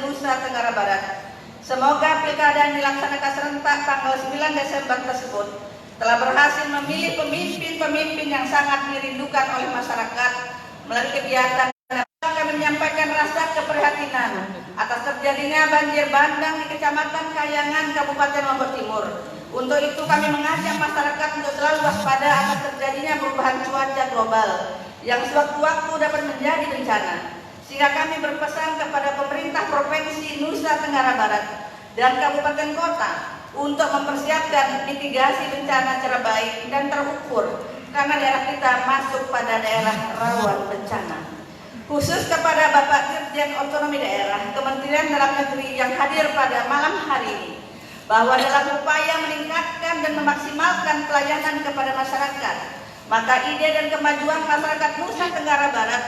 Nusa Tenggara Barat. Semoga pilkada yang dilaksanakan serentak tanggal 9 Desember tersebut telah berhasil memilih pemimpin-pemimpin yang sangat dirindukan oleh masyarakat. Melalui kegiatan kami menyampaikan rasa keprihatinan atas terjadinya banjir bandang di Kecamatan Kayangan, Kabupaten Lombok Timur. Untuk itu kami mengajak masyarakat untuk selalu waspada atas terjadinya perubahan cuaca global yang sewaktu-waktu dapat menjadi bencana. Sehingga kami berpesan kepada pemerintah Provinsi Nusa Tenggara Barat dan kabupaten kota untuk mempersiapkan mitigasi bencana secara baik dan terukur, karena daerah kita masuk pada daerah rawan bencana. Khusus kepada Bapak Dirjen Otonomi Daerah Kementerian Dalam Negeri yang hadir pada malam hari ini, bahwa dalam upaya meningkatkan dan memaksimalkan pelayanan kepada masyarakat, maka ide dan kemajuan masyarakat Nusa Tenggara Barat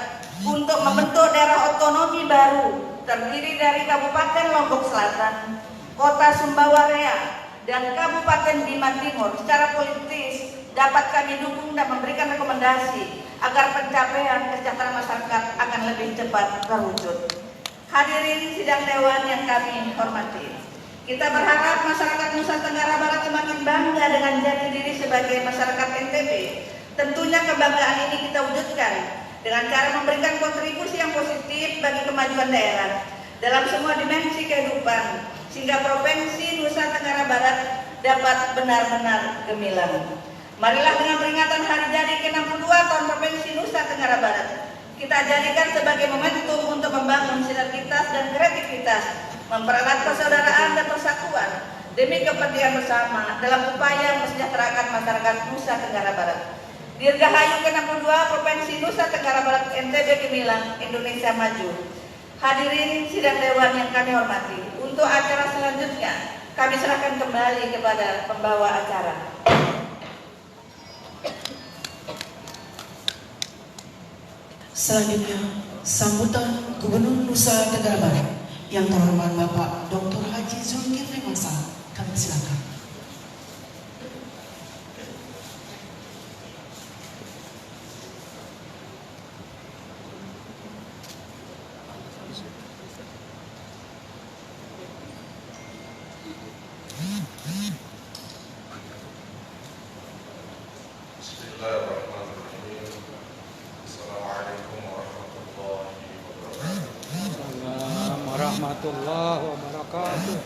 untuk membentuk daerah otonomi baru terdiri dari Kabupaten Lombok Selatan, Kota Sumbawa-Rea, dan Kabupaten Bima Timur secara politis dapat kami dukung dan memberikan rekomendasi agar pencapaian kesejahteraan masyarakat akan lebih cepat terwujud. Hadirin sidang dewan yang kami hormati, kita berharap masyarakat Nusa Tenggara Barat semakin bangga dengan jati diri sebagai masyarakat NTB. Tentunya kebanggaan ini kita wujudkan dengan cara memberikan kontribusi yang positif bagi kemajuan daerah dalam semua dimensi kehidupan, sehingga Provinsi Nusa Tenggara Barat dapat benar-benar gemilang. Marilah dengan peringatan hari jadi ke-62 tahun Provinsi Nusa Tenggara Barat, kita jadikan sebagai momentum untuk membangun sinergitas dan kreativitas, mempererat persaudaraan dan persatuan demi kepentingan bersama dalam upaya mensejahterakan masyarakat Nusa Tenggara Barat. Dirgahayu ke-62 Provinsi Nusa Tenggara Barat NTB gemilang, Indonesia maju. Hadirin sidang dewan yang kami hormati, untuk acara selanjutnya kami serahkan kembali kepada pembawa acara. Selanjutnya, sambutan Gubernur Nusa Tenggara Barat yang terhormat Bapak Dr. Haji Zulkifli Hasan, kami silakan. Warahmatullahi wabarakatuh.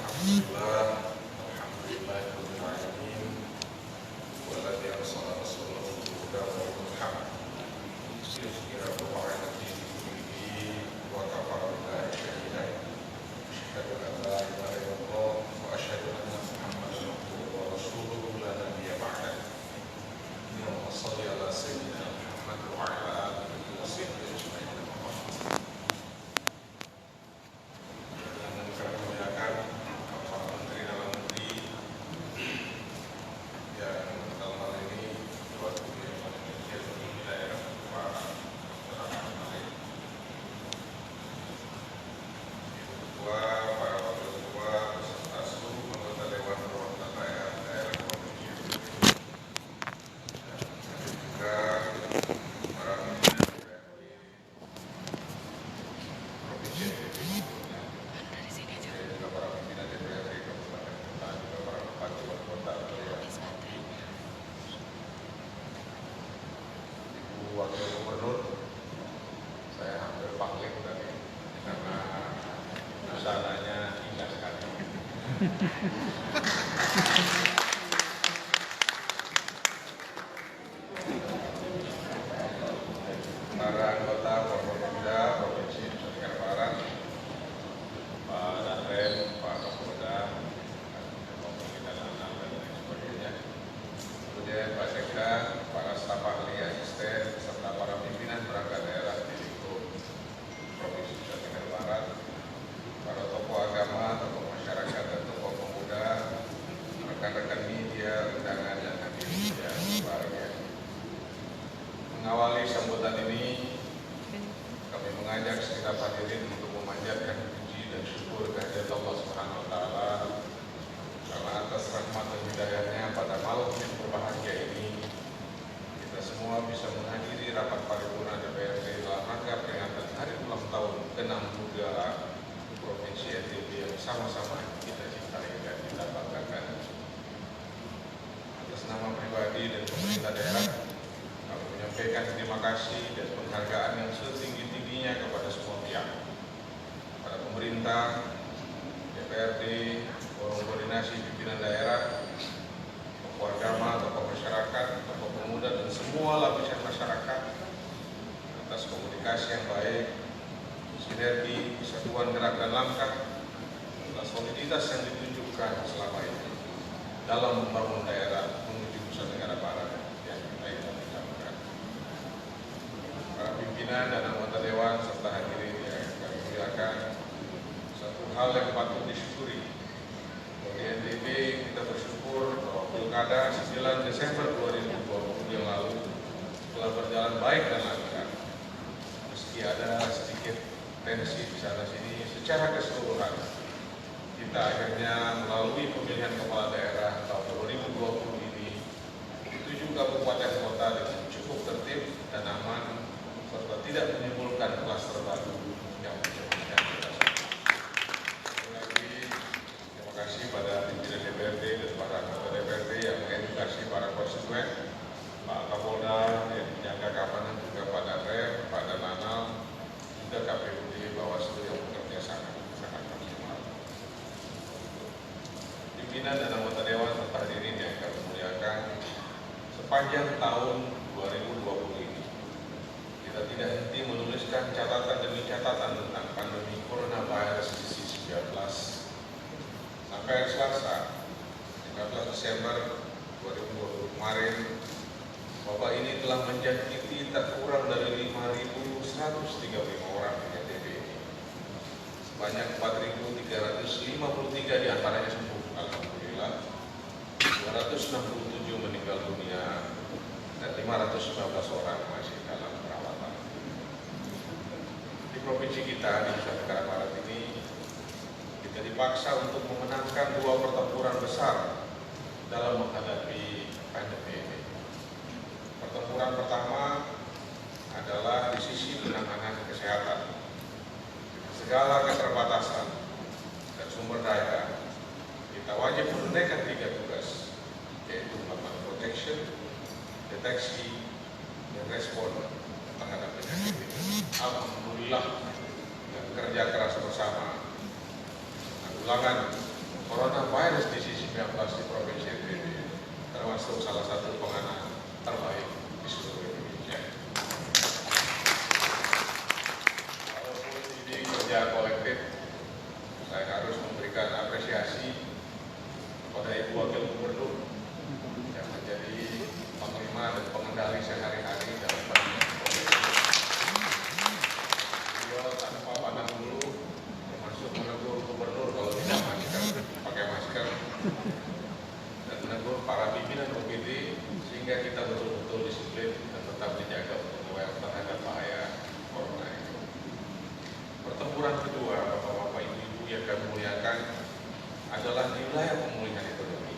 Wakil Gubernur, saya hampir pangling tadi karena suasananya indah sekali. Para anggota Forkopimda Provinsi Nusa Tenggara Barat, Pak Danrem, Pak Kapolda, Pemerintah dan lain sebagainya. Kemudian Pak Sekda, para staf ahli asisten, serta para pimpinan perangkat daerah di lingkup Provinsi Nusa Tenggara Barat, para tokoh agama, tokoh masyarakat, dan tokoh pemuda, rekan-rekan media, undangan dan hadirin yang berbahagia. Mengawali sambutan ini, kami mengajak segenap hadirin untuk memanjatkan puji dan syukur kehadirat Allah Subhanahu wa Ta'ala karena atas rahmat dan hidayahnya pada malam yang berbahagia ini kita semua bisa menghadiri rapat paripurna DPRD dalam rangka peringatan hari ulang tahun ke-62 Provinsi sama-sama kita cintai dan kita banggakan. Atas nama pribadi dan pemerintah daerah, kami menyampaikan terima kasih dan penghargaan yang setinggi-tingginya kepada semua pihak, kepada pemerintah, DPRD, Forum Koordinasi Pimpinan Daerah, tokoh agama, tokoh masyarakat, tokoh pemuda, dan semua lapisan masyarakat atas komunikasi yang baik, sinergi, kesatuan gerak dan langkah, atas soliditas yang ditunjukkan selama ini dalam membangun daerah menuju Nusa Tenggara Barat yang kita idam-idamkan. Para pimpinan dan anggota dewan serta hadirin yang kami muliakan, satu hal yang patut disyukuri, di NTB kita bersyukur bahwa Pilkada 9 Desember 2020 yang lalu telah berjalan baik dan lancar. Meski ada sedikit tensi di sana sini, secara keseluruhan kita akhirnya melalui pemilihan kepala daerah tahun 2020 ini di 7 kabupaten kota dengan cukup tertib dan aman serta tidak menimbulkan klaster baru yang mencemahkan kita. Sekali lagi terima kasih pada pimpinan DPRD dan para anggota DPRD yang mengedukasi para konstituen, Pak Kapolda yang menjaga keamanan, juga Pak Danrem, Pak Dananal, juga KPUD Bawaslu yang bekerja sangat maksimal. Pimpinan dan anggota dewan serta hadirin yang kami muliakan, sepanjang tahun 2020 ini kita tidak henti menuliskan catatan demi catatan tentang pandemi coronavirus disease 19. Sampai hari Selasa 13 Desember 2020 kemarin, wabah ini telah menjangkiti tak kurang dari 5.135 orang di NTB ini. Sebanyak 4.353 diantaranya sembuh, alhamdulillah. 267 meninggal dunia dan 519 orang masih dalam perawatan. Di provinsi kita di Nusa Tenggara Barat ini, kita dipaksa untuk memenangkan 2 pertempuran besar dalam menghadapi pandemi ini. Pertempuran pertama adalah di sisi penanganan kesehatan. Segala keterbatasan dan sumber daya, kita wajib menunaikan 3 tugas, yaitu melakukan protection, deteksi, dan respon terhadap penyakit ini. Alhamdulillah, dengan kerja keras bersama, penanggulangan coronavirus disease 19 di Provinsi NTB termasuk salah satu penanganan terbaik di seluruh Indonesia. Walaupun ini kerja kolektif, saya harus memberikan apresiasi kepada Ibu Wakil Gubernur yang menjadi panglima dan pengendali sehari-hari dalam penanganan COVID. Beliau tanpa pandang bulu, termasuk menegur gubernur kalau tidak pakai masker, dan menegur para pimpinan OPD sehingga kita betul-betul disiplin dan tetap dijaga untuk aware terhadap bahaya corona ini. Pertempuran kedua, Bapak-bapak, Ibu-ibu yang kami muliakan, adalah di wilayah pemulihan ekonomi.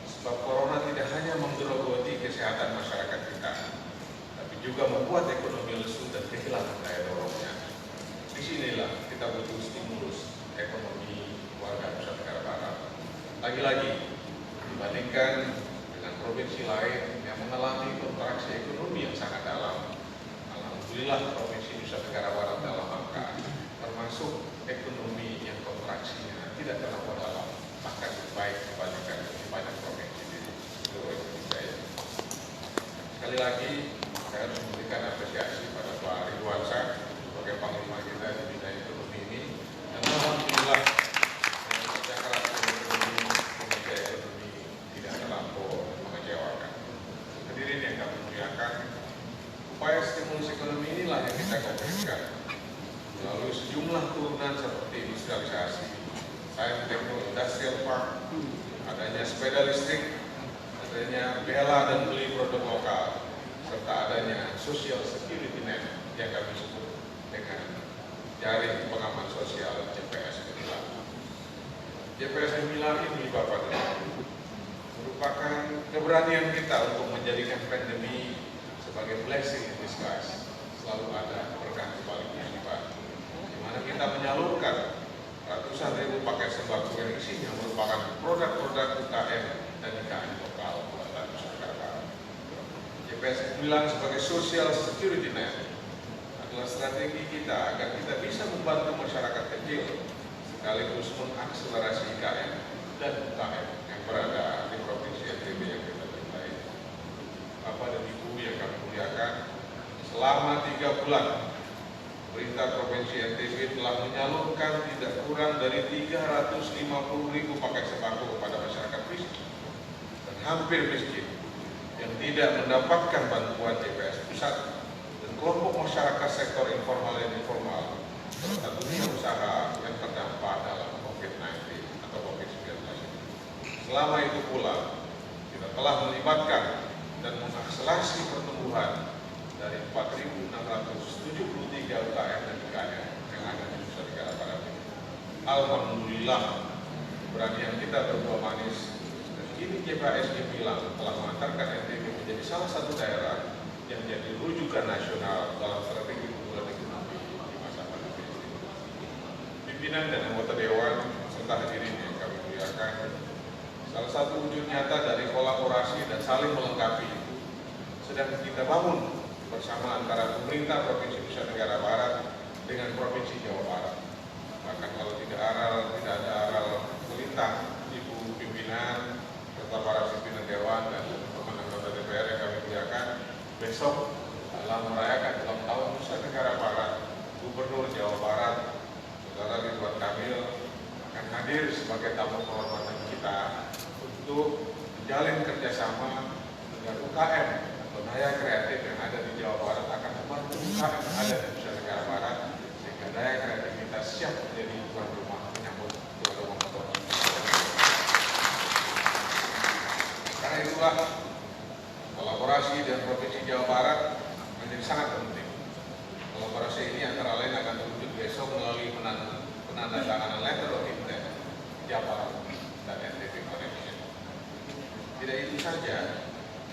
Sebab corona tidak hanya menggerogoti kesehatan masyarakat kita, tapi juga membuat ekonomi lesu dan kehilangan daya dorongnya. Disinilah kita butuh stimulus ekonomi warga Nusa Tenggara Barat. Lagi-lagi, dibandingkan dengan provinsi lain yang mengalami kontraksi ekonomi yang sangat dalam, alhamdulillah Provinsi Nusa Tenggara Barat dalam angka, termasuk ekonomi yang kontraksinya tidak terlalu dalam, bahkan lebih baik dibandingkan dengan banyak provinsi di seluruh Indonesia ini. Sekali lagi, saya harus memberikan apresiasi pada Pak Ridwan Syah sebagai panglima kita di bidang ekonomi ini, dan alhamdulillah dengan kerja keras Indonesia ekonomi tidak terlampau mengecewakan. Hadirin yang kami muliakan, upaya stimulus ekonomi inilah yang kita konkretkan melalui sejumlah turunan seperti industrialisasi, Science Techno Industrial Park, adanya sepeda listrik, adanya bela dan beli produk lokal, serta adanya social security net yang kami sebut dengan jaring pengaman sosial JPS Gemilang. JPS Gemilang ini, Bapak dan Ibu, merupakan keberanian kita untuk menjadikan pandemi sebagai blessing in disguise. Selalu ada berkah di baliknya, Pak, di mana kita menyalurkan ratusan ribu paket sembako yang isinya merupakan produk-produk UKM dan IKM lokal buatan Nusantara. JPS bilang sebagai social security net adalah strategi kita agar kita bisa membantu masyarakat kecil sekaligus mengakselerasi IKM dan UKM yang berada di Provinsi NTB yang kita cintai. Bapak dan Ibu yang kami muliakan, selama 3 bulan pemerintah Provinsi NTB telah menyalurkan tidak kurang dari 350.000 paket sembako kepada masyarakat miskin dan hampir miskin yang tidak mendapatkan bantuan JPS pusat dan kelompok masyarakat sektor informal dan informal serta dunia usaha yang terdampak dalam COVID-19 atau COVID-19. Selama itu pula kita telah melibatkan dan mengakselerasi pertumbuhan dari 4.673 UKM dan IKM yang ada di Nusa Tenggara Barat ini. Alhamdulillah, keberanian kita berbuah manis dan kini JPS bilang telah mengantarkan NTB menjadi salah satu daerah yang menjadi rujukan nasional dalam strategi unggulan ekonomi di masa pandemi ini. Pimpinan dan anggota Dewan serta hadirin yang kami muliakan, salah satu wujud nyata dari kolaborasi dan saling melengkapi itu sedang kita bangun bersama antara pemerintah Provinsi Nusa Tenggara Barat dengan Provinsi Jawa Barat. Bahkan kalau tidak ada aral melintang, Ibu pimpinan serta para pimpinan Dewan dan teman-teman anggota DPR yang kami muliakan, besok dalam merayakan ulang tahun Nusa Tenggara Barat, Gubernur Jawa Barat, Saudara Ridwan Kamil akan hadir sebagai tamu kehormatan kita untuk menjalin kerjasama dengan UKM atau daya kreatif yang ada di Jawa Barat akan membantu UKM yang ada di Nusa Tenggara Barat sehingga daya kreativitas siap menjadi tuan rumah menyambut tuan rumah motor. Karena itulah kolaborasi dengan Provinsi Jawa Barat menjadi sangat penting. Kolaborasi ini antara lain akan terwujud besok melalui penandatanganan letter of intent Jawa dan NTB Connection. Tidak itu saja,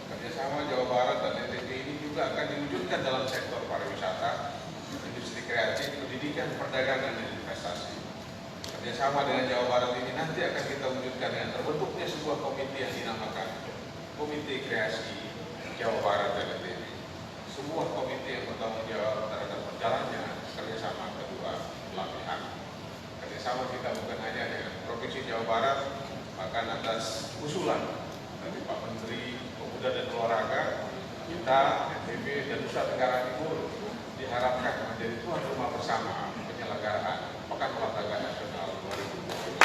kerjasama Jawa Barat dan NTB ini juga akan diwujudkan dalam sektor pariwisata, industri kreatif, pendidikan, perdagangan, dan investasi. Kerjasama dengan Jawa Barat ini nanti akan kita wujudkan dengan terbentuknya sebuah komite yang dinamakan Komite Kreasi Jawa Barat dan NTB. Sebuah komite yang bertanggung jawab terhadap berjalannya kerjasama kedua belah pihak. Kerjasama kita bukan hanya dengan Provinsi Jawa Barat, bahkan atas usulan dari Pak Menteri Pemuda dan Olahraga, kita NTB dan Nusa Tenggara Timur diharapkan menjadi tuan rumah bersama penyelenggaraan Pekan Olahraga Nasional 2020.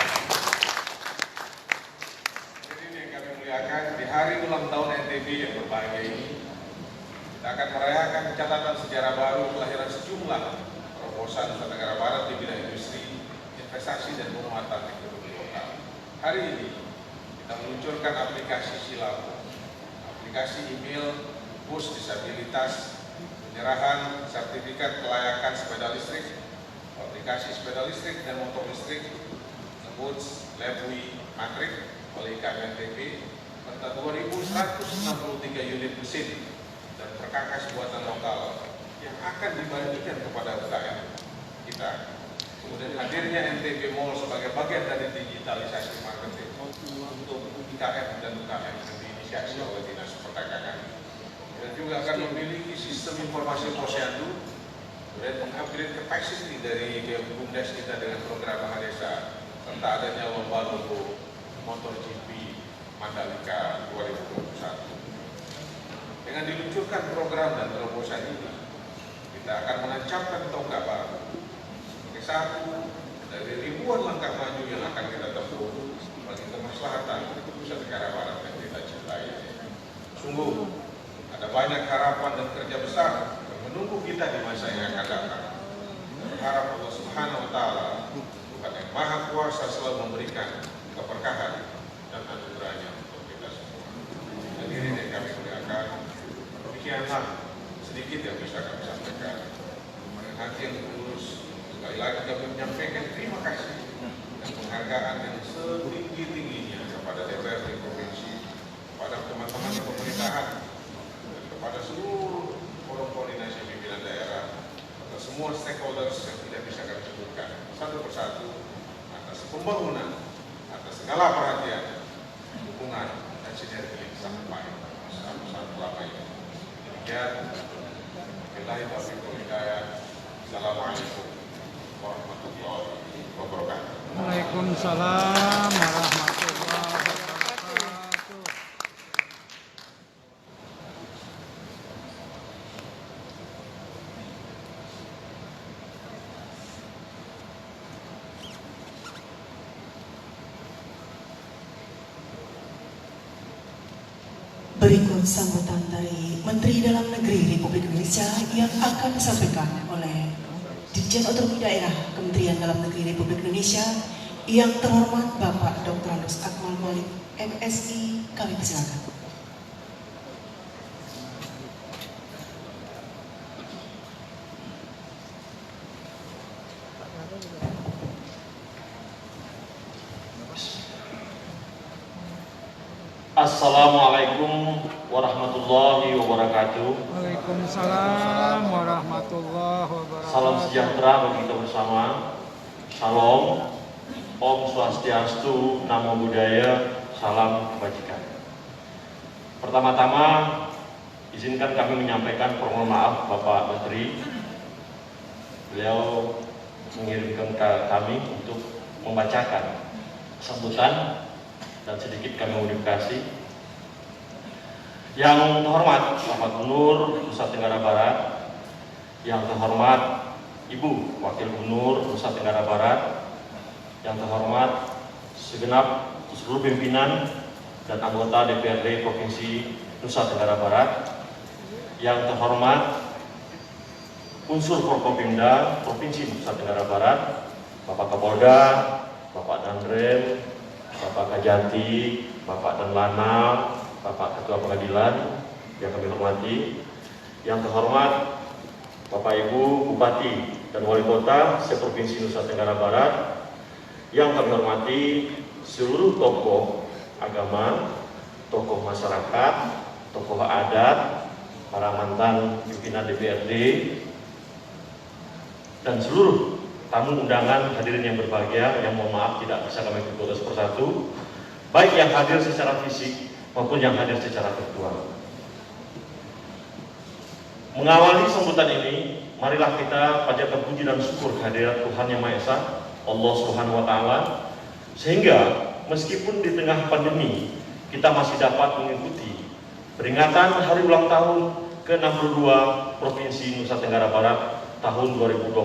Jadi yang kami muliakan, di hari ulang tahun NTB yang berbahagia ini, kita akan merayakan catatan sejarah baru kelahiran sejumlah terobosan Nusa Tenggara Barat di bidang industri, investasi, dan penguatan ekonomi lokal. Hari ini kita meluncurkan aplikasi Silabo, aplikasi email bus disabilitas, penyerahan sertifikat kelayakan sepeda listrik, aplikasi sepeda listrik dan motor listrik, Boots, Lebwi, Matrix oleh IKM NTB, serta 2.163 unit mesin dan perkakas buatan lokal yang akan dibagikan kepada UKM kita. Kemudian hadirnya NTB Mall sebagai bagian dari digitalisasi marketing untuk IKM dan UKM yang diinisiasi oleh Dinas Perdagangan. Dan juga akan memiliki sistem informasi posyandu dan mengupgrade capacity dari BUMDes kita dengan program Mahadesa serta adanya lomba logo MotoGP Mandalika 2021. Dengan diluncurkan program dan terobosan ini, kita akan menancapkan tonggak baru sebagai satu dari ribuan langkah maju yang akan kita tempuh bagi kemaslahatan Nusa Tenggara Barat yang kita cintai. Sungguh ada banyak harapan dan kerja besar yang menunggu kita di masa yang akan datang. Berharap Allah Subhanahu Wa Taala, Tuhan yang Maha Kuasa, selalu memberikan keberkahan dan anugerahnya untuk kita semua. Hadirin yang kami muliakan, demikianlah sedikit yang bisa kami sampaikan. Dengan hati yang tulus, sekali lagi kami menyampaikan terima kasih dan penghargaan yang setinggi-tingginya kepada DPRD Provinsi, kepada teman-teman di pemerintahan, dan kepada seluruh forum koordinasi pimpinan daerah, atau semua stakeholders yang tidak bisa kami sebutkan satu persatu, pembangunan atas segala perhatian, dukungan, dan sinergi yang sangat baik saat selama ini. Demikian, billahi taufiq wal hidayah. Assalamualaikum warahmatullahi wabarakatuh. Waalaikumsalam warahmatullahi wabarakatuh. Berikut sambutan dari Menteri Dalam Negeri Republik Indonesia yang akan disampaikan oleh Dirjen Otonomi Daerah Kementerian Dalam Negeri Republik Indonesia yang terhormat Bapak Dr. Andos Akmal Malik, MSI. Kami persilakan. Assalamualaikum warahmatullahi wabarakatuh. Waalaikumsalam warahmatullahi wabarakatuh. Salam sejahtera bagi kita bersama. Shalom, Om Swastiastu, Namo Buddhaya, salam kebajikan. Pertama-tama, izinkan kami menyampaikan permohonan maaf Bapak Menteri. Beliau mengirimkan ke kami untuk membacakan sambutan dan sedikit kami modifikasi. Yang terhormat Bapak Gubernur Nusa Tenggara Barat, yang terhormat Ibu Wakil Gubernur Nusa Tenggara Barat, yang terhormat segenap seluruh pimpinan dan anggota DPRD Provinsi Nusa Tenggara Barat, yang terhormat unsur Forkopimda Provinsi Nusa Tenggara Barat, Bapak Kapolda, Bapak Danrem, Bapak Kajati, Bapak Danlana, Bapak Ketua Pengadilan yang kami hormati, yang terhormat Bapak Ibu Bupati dan Wali Kota se-Provinsi Nusa Tenggara Barat, yang kami hormati seluruh tokoh agama, tokoh masyarakat, tokoh adat, para mantan pimpinan DPRD, dan seluruh tamu undangan hadirin yang berbahagia, yang mohon maaf tidak bisa kami ikuti persatu, baik yang hadir secara fisik maupun yang hadir secara virtual. Mengawali sambutan ini, marilah kita panjatkan puji dan syukur kehadirat Tuhan Yang Maha Esa, Allah Subhanahu wa Ta'ala, sehingga meskipun di tengah pandemi kita masih dapat mengikuti peringatan hari ulang tahun ke-62 Provinsi Nusa Tenggara Barat tahun 2020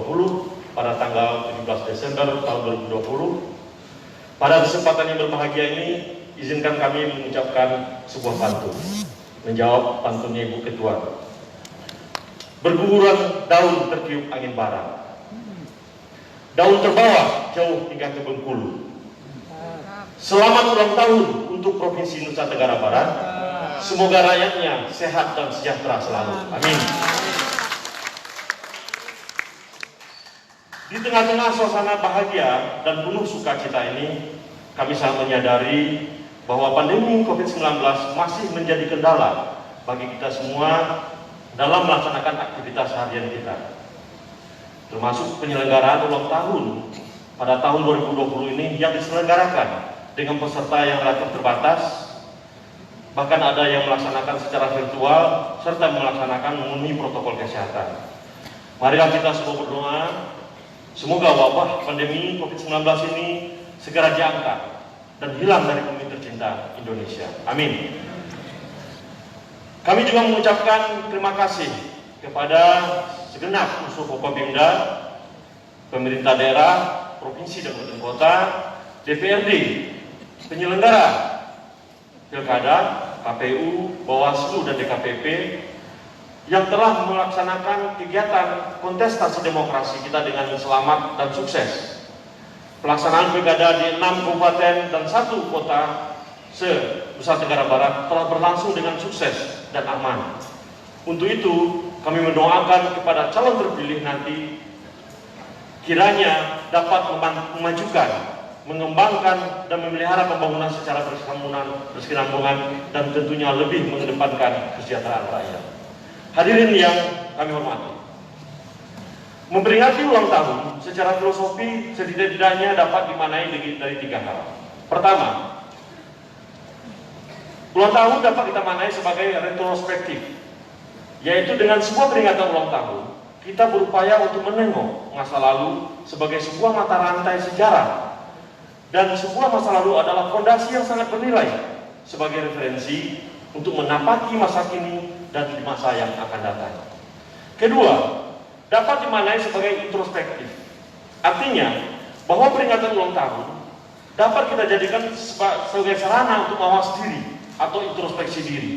pada tanggal 17 Desember tahun 2020. Pada kesempatan yang berbahagia ini, izinkan kami mengucapkan sebuah pantun, menjawab pantunnya Ibu Ketua. Berguguran daun tertiup angin barat, daun terbawa jauh hingga ke Bengkulu. Selamat ulang tahun untuk Provinsi Nusa Tenggara Barat. Semoga rakyatnya sehat dan sejahtera selalu. Amin. Di tengah-tengah suasana bahagia dan penuh sukacita ini, kami sangat menyadari bahwa pandemi COVID-19 masih menjadi kendala bagi kita semua dalam melaksanakan aktivitas harian kita, termasuk penyelenggaraan ulang tahun pada tahun 2020 ini yang diselenggarakan dengan peserta yang relatif terbatas, bahkan ada yang melaksanakan secara virtual serta melaksanakan memenuhi protokol kesehatan. Marilah kita semua berdoa, semoga wabah pandemi COVID-19 ini segera diangkat dan hilang dari bumi tercinta Indonesia. Amin. Kami juga mengucapkan terima kasih kepada segenap unsur Forkopimda, pemerintah daerah, provinsi dan kabupaten kota, DPRD, penyelenggara pilkada, KPU, Bawaslu dan DKPP yang telah melaksanakan kegiatan kontestasi demokrasi kita dengan selamat dan sukses. Pelaksanaan pilkada di 6 kabupaten dan 1 kota se-Nusa Tenggara Barat telah berlangsung dengan sukses dan aman. Untuk itu, kami mendoakan kepada calon terpilih nanti kiranya dapat memajukan, mengembangkan dan memelihara pembangunan secara berkesinambungan dan tentunya lebih mengedepankan kesejahteraan rakyat. Hadirin yang kami hormati, Memperingati ulang tahun secara filosofi setidak-tidaknya dapat dimaknai dari 3 hal. Pertama, ulang tahun dapat kita maknai sebagai retrospektif, yaitu dengan sebuah peringatan ulang tahun, kita berupaya untuk menengok masa lalu sebagai sebuah mata rantai sejarah, dan sebuah masa lalu adalah fondasi yang sangat bernilai sebagai referensi untuk menapaki masa kini dan di masa yang akan datang. Kedua, dapat dimaknai sebagai introspektif, artinya bahwa peringatan ulang tahun dapat kita jadikan sebagai sarana untuk mawas diri atau introspeksi diri.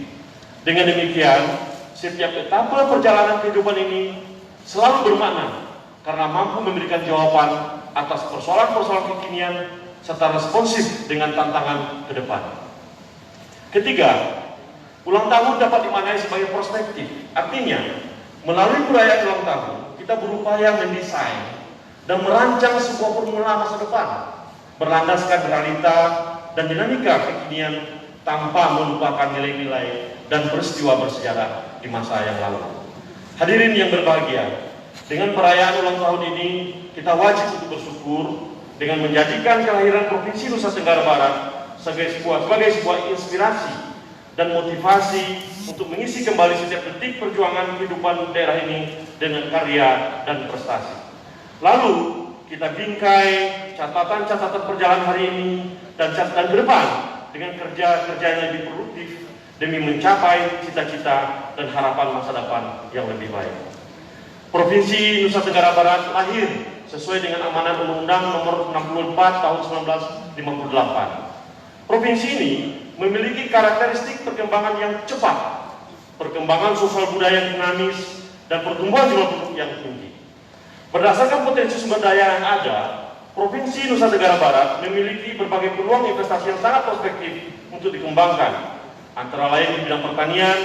Dengan demikian, setiap etapa perjalanan kehidupan ini selalu bermakna karena mampu memberikan jawaban atas persoalan-persoalan kekinian serta responsif dengan tantangan ke depan. Ketiga, ulang tahun dapat dimaknai sebagai prospektif, artinya melalui perayaan ulang tahun kita berupaya mendesain dan merancang sebuah formula masa depan berlandaskan realita dan dinamika kekinian tanpa melupakan nilai-nilai dan peristiwa bersejarah di masa yang lalu. Hadirin yang berbahagia, dengan perayaan ulang tahun ini kita wajib untuk bersyukur dengan menjadikan kelahiran Provinsi Nusa Tenggara Barat sebagai sebuah inspirasi dan motivasi untuk mengisi kembali setiap detik perjuangan kehidupan daerah ini dengan karya dan prestasi. Lalu kita bingkai catatan-catatan perjalanan hari ini dan catatan ke depan dengan kerja-kerja yang lebih produktif demi mencapai cita-cita dan harapan masa depan yang lebih baik. Provinsi Nusa Tenggara Barat lahir sesuai dengan amanat Undang-Undang Nomor 64 Tahun 1958. Provinsi ini memiliki karakteristik perkembangan yang cepat, perkembangan sosial budaya yang dinamis, dan pertumbuhan jumlah penduduk yang tinggi. Berdasarkan potensi sumber daya yang ada, Provinsi Nusa Tenggara Barat memiliki berbagai peluang investasi yang sangat prospektif untuk dikembangkan, antara lain di bidang pertanian,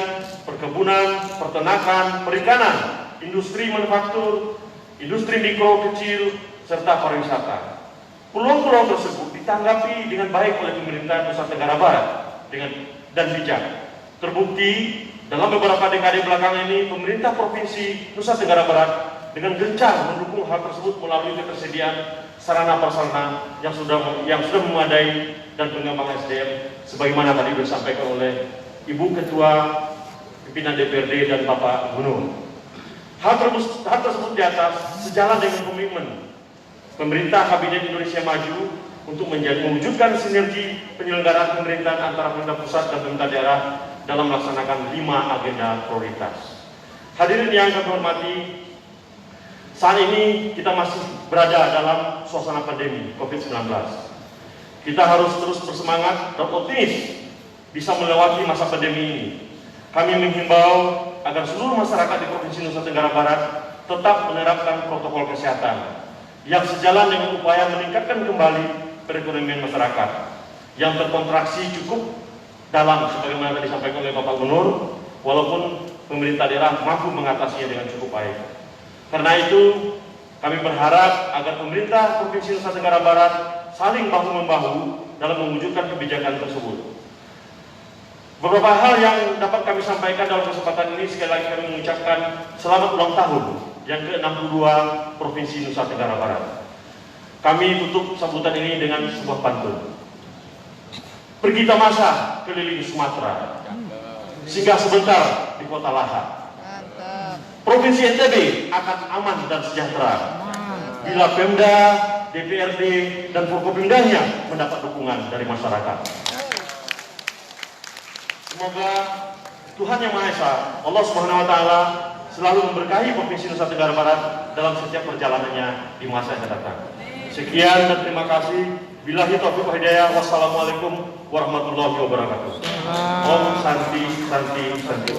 perkebunan, peternakan, perikanan, industri manufaktur, industri mikro kecil, serta pariwisata. Peluang-peluang tersebut ditanggapi dengan baik oleh pemerintah Nusa Tenggara Barat dan bijak. Terbukti dalam beberapa dekade belakangan ini, pemerintah Provinsi Nusa Tenggara Barat dengan gencar mendukung hal tersebut melalui ketersediaan sarana prasarana yang sudah memadai dan pengembangan SDM, sebagaimana tadi disampaikan oleh Ibu Ketua Pimpinan DPRD dan Bapak Gubernur. Hal tersebut di atas sejalan dengan komitmen pemerintah Kabinet Indonesia Maju untuk mewujudkan sinergi penyelenggaraan pemerintahan antara pemerintah pusat dan pemerintah daerah dalam melaksanakan 5 agenda prioritas. Hadirin yang kami hormati, saat ini kita masih berada dalam suasana pandemi COVID-19. Kita harus terus bersemangat dan optimis bisa melewati masa pandemi ini. Kami menghimbau agar seluruh masyarakat di Provinsi Nusa Tenggara Barat tetap menerapkan protokol kesehatan yang sejalan dengan upaya meningkatkan kembali perekonomian masyarakat yang terkontraksi cukup dalam sebagaimana tadi disampaikan oleh Bapak Gubernur, walaupun pemerintah daerah mampu mengatasinya dengan cukup baik. Karena itu, kami berharap agar pemerintah Provinsi Nusa Tenggara Barat saling bahu-membahu dalam mewujudkan kebijakan tersebut. Beberapa hal yang dapat kami sampaikan dalam kesempatan ini, sekali lagi kami mengucapkan selamat ulang tahun yang ke-62 Provinsi Nusa Tenggara Barat. Kami tutup sambutan ini dengan sebuah pantun. Pergi tamasa keliling Sumatera, singgah sebentar di kota Lahad. Provinsi NTB akan aman dan sejahtera bila Pemda, DPRD, dan Forkopimdanya mendapat dukungan dari masyarakat. Semoga Tuhan Yang Maha Esa, Allah Subhanahu wa Ta'ala, selalu memberkahi Provinsi Nusa Tenggara Barat dalam setiap perjalanannya di masa yang datang. Sekian dan terima kasih. Billahi taufiq wal hidayah. Wassalamualaikum warahmatullahi wabarakatuh. Om Santi Santi Santi.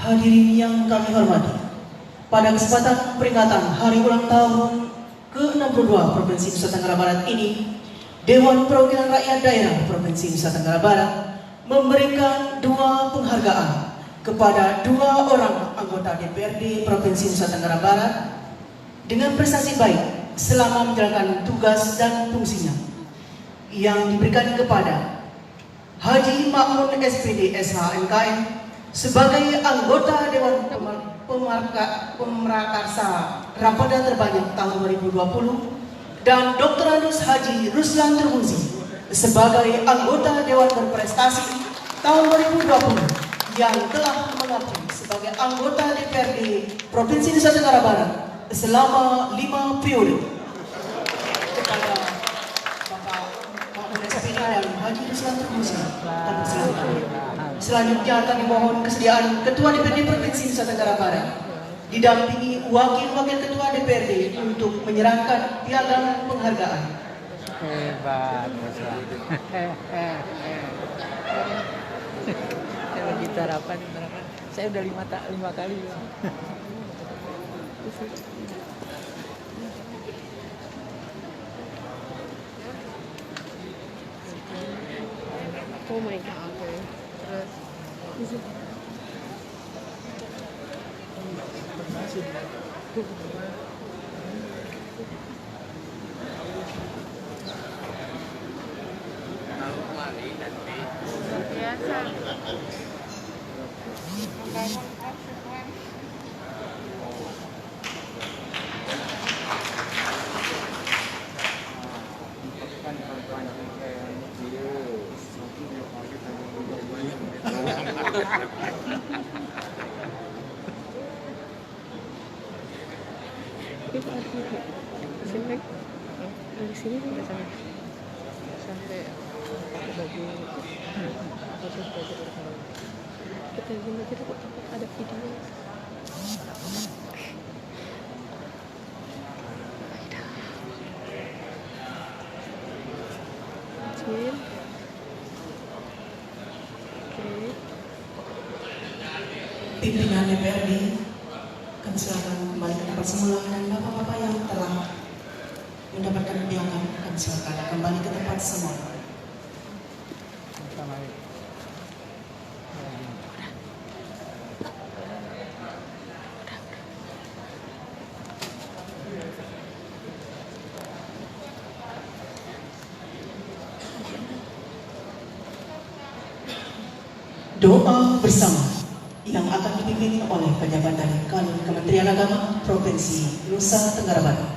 Hadirin yang kami hormati, pada kesempatan peringatan Hari Ulang Tahun ke-62 Provinsi Nusa Tenggara Barat ini, Dewan Perwakilan Rakyat Daerah Provinsi Nusa Tenggara Barat memberikan 2 penghargaan kepada 2 orang anggota DPRD Provinsi Nusa Tenggara Barat dengan prestasi baik selama menjalankan tugas dan fungsinya yang diberikan kepada Haji Makmun SPD SHMKM sebagai anggota Dewan Pemrakarsa Rapada terbanyak tahun 2020 dan Dr. Anus Haji Ruslan Turmuzi sebagai anggota Dewan Berprestasi tahun 2020 yang telah mengabdi sebagai anggota DPRD Provinsi Nusa Tenggara Barat selama 5 periode kepada Bapak Makmun SPD dan Haji Ruslan Turmuzi. Selanjutnya kami mohon kesediaan Ketua DPRD Provinsi Nusa Tenggara Barat didampingi Wakil-Wakil Ketua DPRD untuk menyerahkan piagam penghargaan. Hebat, Kalau kita rapat, saya udah 5 kali. Oh my god. Terus dari sini sampai sana sampai baju terus baju kita gini kita kok ada video Cil. Oke. Pimpinan DPRD kami silakan kembali ke tempat semula dan bapak-bapak yang telah mendapatkan piagam kami silakan kembali ke tempat semula. Doa bersama yang akan dipimpin oleh pejabat dari Kementerian Agama Provinsi Nusa Tenggara Barat.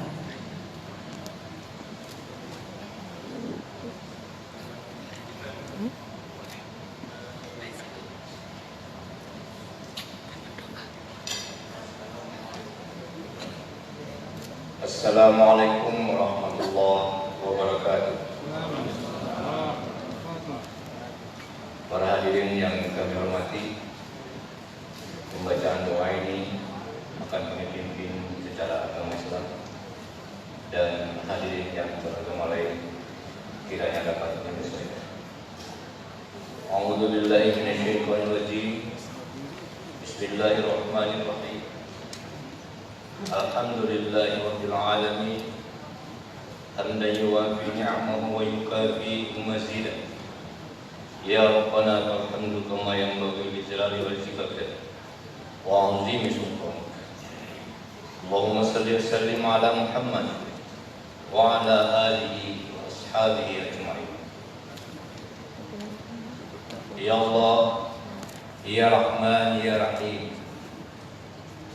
Assalamualaikum warahmatullahi wabarakatuh. Para hadirin yang kami hormati, pembacaan doa ini akan kami pimpin secara agama Islam dan hadirin yang beragama lain kiranya dapat menyesuaikan. A'udzu billahi minasyaitonir rajim. Bismillahirrahmanirrahim. Alhamdulillahirabbil alamin. Hamdan yuwafi ni'amahu wa yukafi mazidah. Ya Rabbana alhamdu kama yanbaghi li jalali wajhika wa 'azimi sultanik. Allahumma salli wa sallim ala Muhammad wa ala alihi wa ashabihi ajma'in. Ya Allah, Ya Rahman, Ya Rahim,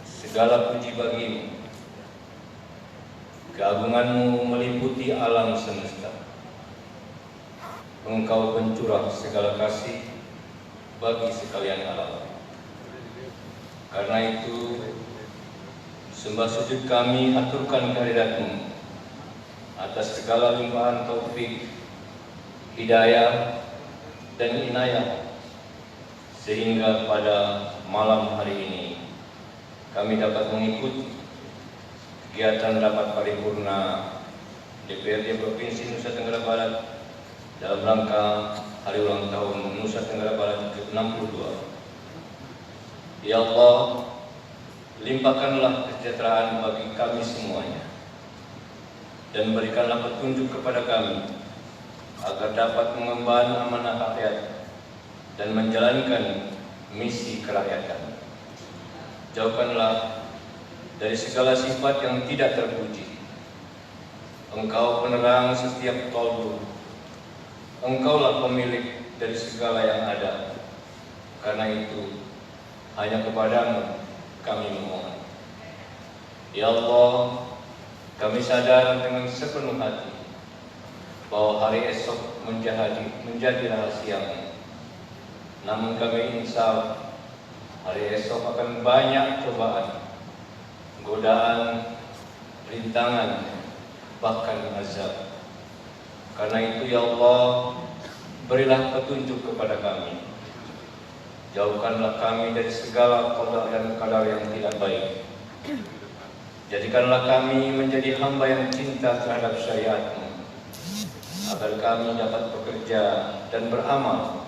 segala puji bagimu. Keagunganmu meliputi alam semesta. Engkau pencurah segala kasih bagi sekalian alam. Karena itu, sembah sujud kami aturkan kehadirat-Mu atas segala limpahan taufik, hidayah, dan inayah, sehingga pada malam hari ini kami dapat mengikuti kegiatan rapat paripurna DPRD Provinsi Nusa Tenggara Barat dalam rangka hari ulang tahun Nusa Tenggara Barat ke-62. Ya Allah, limpahkanlah kesejahteraan bagi kami semuanya dan berikanlah petunjuk kepada kami agar dapat mengemban amanah rakyat dan menjalankan misi kerakyatan. Jauhkanlah dari segala sifat yang tidak terpuji. Engkau penerang setiap kolbu. Engkaulah pemilik dari segala yang ada. Karena itu, hanya kepadamu kami memohon. Ya Allah, kami sadar dengan sepenuh hati bahwa hari esok menjadi rahasia. Namun kami insya hari esok akan banyak cobaan, godaan, rintangan, bahkan azab. Karena itu ya Allah, berilah petunjuk kepada kami. Jauhkanlah kami dari segala qada dan qadar yang tidak baik. Jadikanlah kami menjadi hamba yang cinta terhadap syariat-Mu, agar kami dapat bekerja dan beramal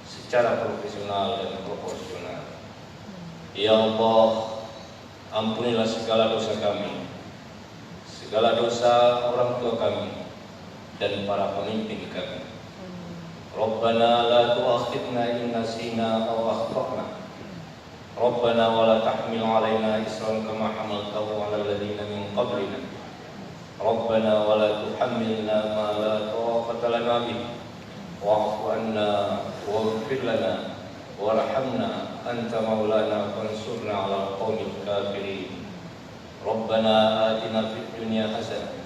secara profesional dan proporsional. Ya Allah, ampunilah segala dosa kami, segala dosa orang tua kami, dan para pemimpin kami. Rabbana la tu'akhidna in nasina aw akhtana. Rabbana wa la tahmil 'alaina isran kama hamaltahu 'alal ladzina min qablina. Rabbana wa la tuhammilna ma la taqata lana bihi. Wa'fu 'anna waghfir lana warhamna anta maulana fansurna 'alal qaumil kafirin. Rabbana atina fid dunya hasanah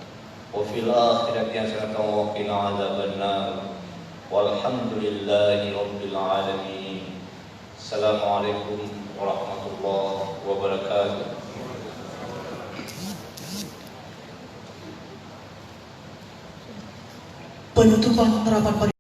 wa fil akhirati hasanah wa qina 'adzabannar. Walhamdulillahi rabbil alamin. Assalamualaikum warahmatullahi wabarakatuh. Penutupan rapat